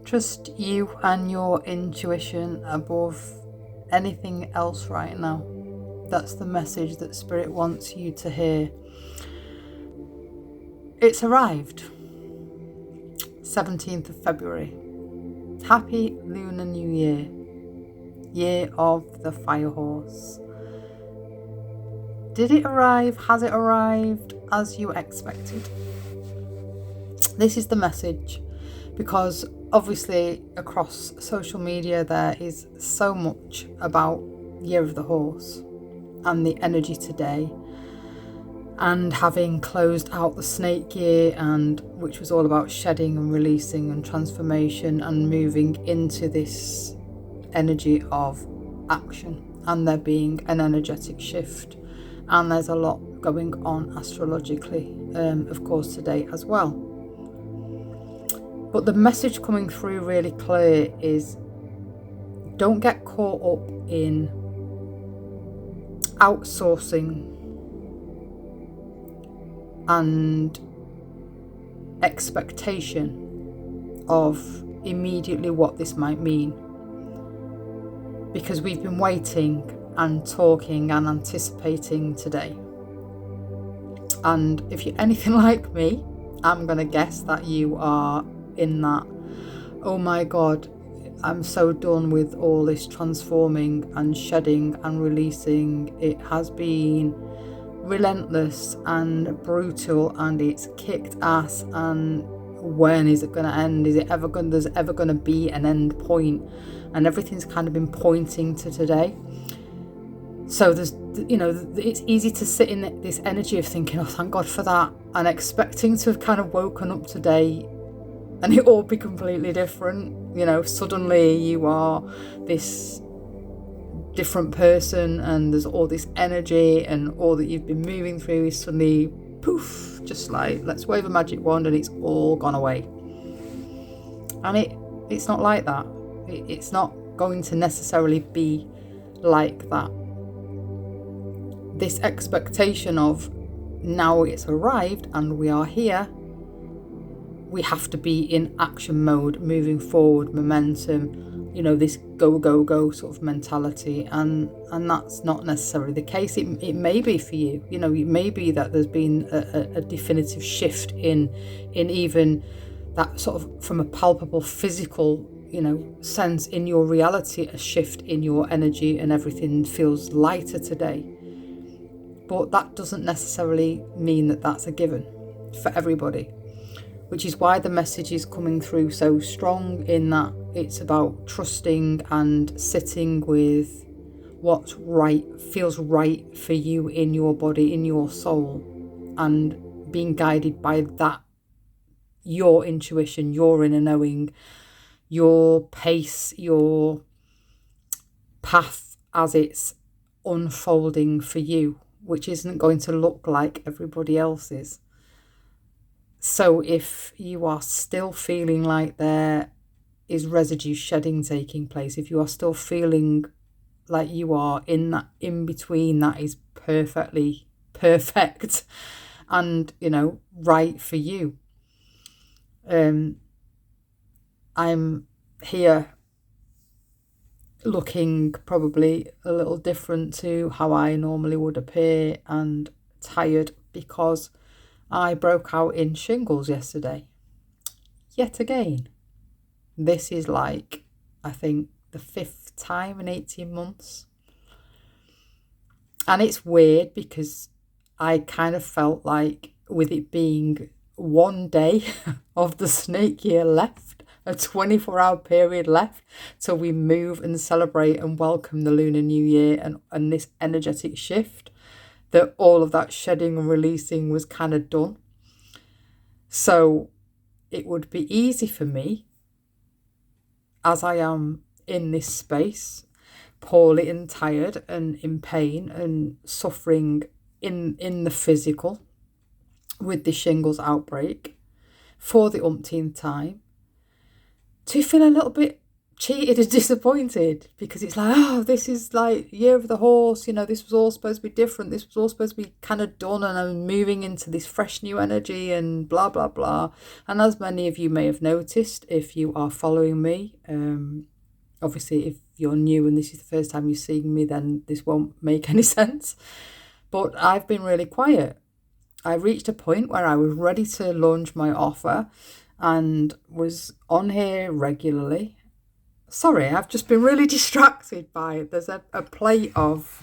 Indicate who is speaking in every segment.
Speaker 1: Trust you and your intuition above anything else right now. That's the message that Spirit wants you to hear. It's arrived. 17th of February. Happy Lunar New Year. Year of the Fire Horse. Did it arrive? Has it arrived as you expected? This is the message, because obviously across social media there is so much about Year of the Horse and the energy today, and having closed out the snake year, and which was all about shedding and releasing and transformation and moving into this energy of action, and there being an energetic shift, and there's a lot going on astrologically, of course, today as well. But the message coming through really clear is, don't get caught up in outsourcing and expectation of immediately what this might mean, because we've been waiting and talking and anticipating today. And if you're anything like me, I'm going to guess that you are in that, oh my God, I'm so done with all this transforming and shedding and releasing. It has been relentless and brutal, and it's kicked ass, and when is it going to end? Is it ever going? There's ever going to be an end point? And everything's kind of been pointing to today. So there's, it's easy to sit in this energy of thinking, oh, thank God for that, and expecting to have kind of woken up today and it all be completely different. Suddenly you are this different person, and there's all this energy, and all that you've been moving through is suddenly poof, just like let's wave a magic wand and it's all gone away. And it's not like that. It's not going to necessarily be like that. This expectation of now it's arrived and we are here, we have to be in action mode, moving forward, momentum, this go, go, go sort of mentality. And that's not necessarily the case. It may be for you. It may be that there's been a definitive shift in even that sort of, from a palpable physical, sense in your reality, a shift in your energy, and everything feels lighter today. But that doesn't necessarily mean that that's a given for everybody, which is why the message is coming through so strong, in that it's about trusting and sitting with what's right, feels right for you in your body, in your soul, and being guided by that, your intuition, your inner knowing, your pace, your path as it's unfolding for you, which isn't going to look like everybody else's. So if you are still feeling like there is residue shedding taking place, if you are still feeling like you are in that in between, that is perfectly perfect and right for you. I'm here looking probably a little different to how I normally would appear, and tired because I broke out in shingles yesterday. Yet again. This is like, I think, the 5th time in 18 months. And it's weird because I kind of felt like, with it being one day of the snake year left, a 24-hour period left till we move and celebrate and welcome the Lunar New Year and this energetic shift, that all of that shedding and releasing was kind of done. So it would be easy for me, as I am in this space, poorly and tired and in pain and suffering in the physical with the shingles outbreak for the umpteenth time, to feel a little bit cheated and disappointed, because it's like, oh, this is like year of the horse, this was all supposed to be different, this was all supposed to be kind of done, and I'm moving into this fresh new energy and blah blah blah. And as many of you may have noticed, if you are following me, obviously if you're new and this is the first time you're seeing me, then this won't make any sense, but I've been really quiet. I reached a point where I was ready to launch my offer and was on here regularly. Sorry, I've just been really distracted by, there's a plate of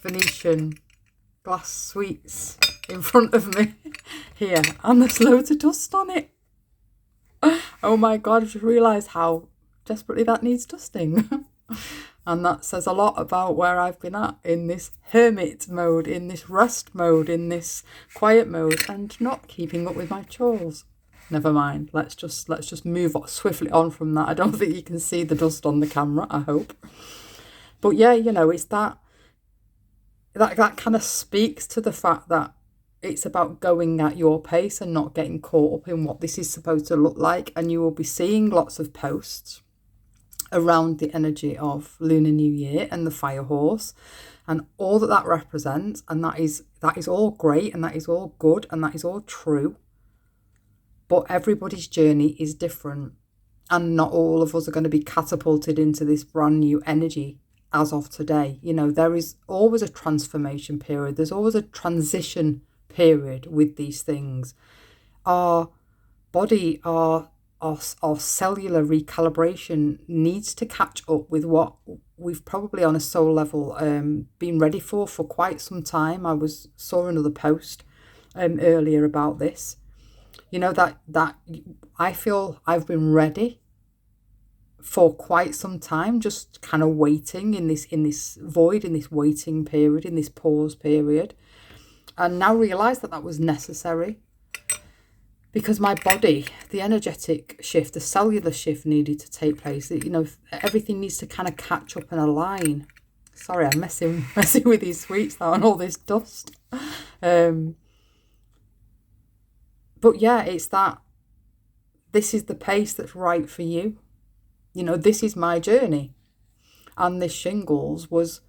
Speaker 1: Venetian glass sweets in front of me here, and there's loads of dust on it. Oh my God, I've just realised how desperately that needs dusting. And that says a lot about where I've been at in this hermit mode, in this rest mode, in this quiet mode, and not keeping up with my chores. Never mind. Let's just move swiftly on from that. I don't think you can see the dust on the camera, I hope. But yeah, it's that kind of speaks to the fact that it's about going at your pace and not getting caught up in what this is supposed to look like. And you will be seeing lots of posts around the energy of Lunar New Year and the fire horse and all that represents. And that is all great, and that is all good, and that is all true. But everybody's journey is different, and not all of us are going to be catapulted into this brand new energy as of today. There is always a transformation period. There's always a transition period with these things. Our body, our cellular recalibration needs to catch up with what we've probably on a soul level been ready for quite some time. I saw another post earlier about this. That I feel I've been ready for quite some time, just kind of waiting in this void, in this waiting period, in this pause period, and now realise that was necessary, because my body, the energetic shift, the cellular shift needed to take place. Everything needs to kind of catch up and align. Sorry, I'm messing with these sweets now and all this dust. But yeah, it's that this is the pace that's right for you. This is my journey. And this shingles was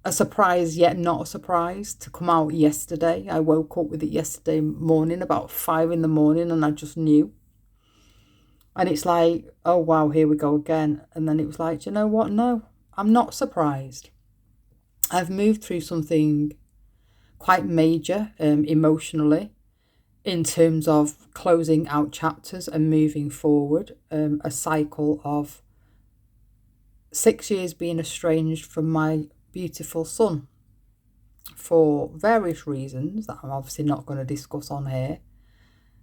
Speaker 1: a surprise, yet not a surprise, to come out yesterday. I woke up with it yesterday morning, about 5 a.m, and I just knew. And it's like, oh wow, here we go again. And then it was like, you know what? No, I'm not surprised. I've moved through something quite major emotionally, in terms of closing out chapters and moving forward, a cycle of 6 years being estranged from my beautiful son for various reasons that I'm obviously not going to discuss on here.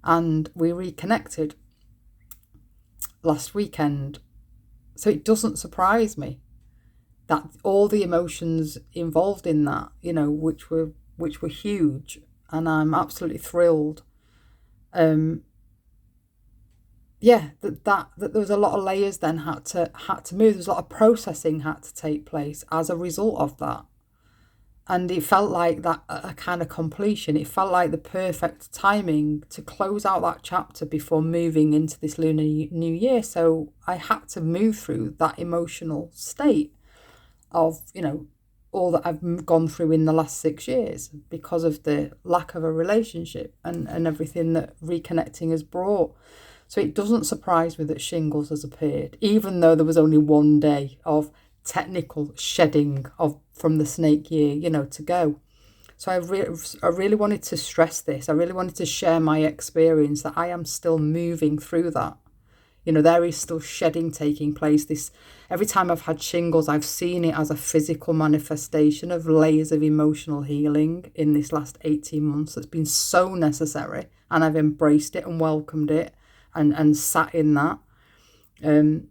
Speaker 1: And we reconnected last weekend. So it doesn't surprise me that all the emotions involved in that, which were huge, and I'm absolutely thrilled. That there was a lot of layers then had to move. There was a lot of processing had to take place as a result of that, and it felt like that a kind of completion. It felt like the perfect timing to close out that chapter before moving into this Lunar New Year. So I had to move through that emotional state of all that I've gone through in the last 6 years because of the lack of a relationship and everything that reconnecting has brought. So it doesn't surprise me that shingles has appeared, even though there was only 1 day of technical shedding from the snake year, to go. So I really wanted to stress this. I really wanted to share my experience that I am still moving through that. There is still shedding taking place. Every time I've had shingles, I've seen it as a physical manifestation of layers of emotional healing in this last 18 months. That's been so necessary, and I've embraced it and welcomed it and sat in that.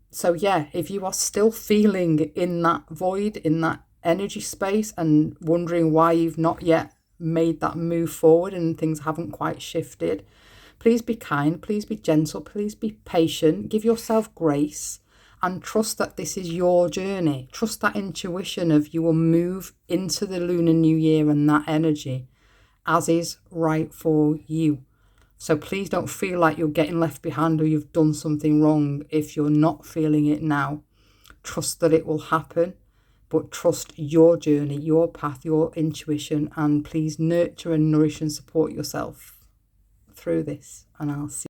Speaker 1: So yeah, if you are still feeling in that void, in that energy space, and wondering why you've not yet made that move forward and things haven't quite shifted, please be kind, please be gentle, please be patient, give yourself grace, and trust that this is your journey. Trust that intuition of you will move into the Lunar New Year and that energy as is right for you. So please don't feel like you're getting left behind or you've done something wrong if you're not feeling it now. Trust that it will happen, but trust your journey, your path, your intuition, and please nurture and nourish and support yourself through this. And I'll see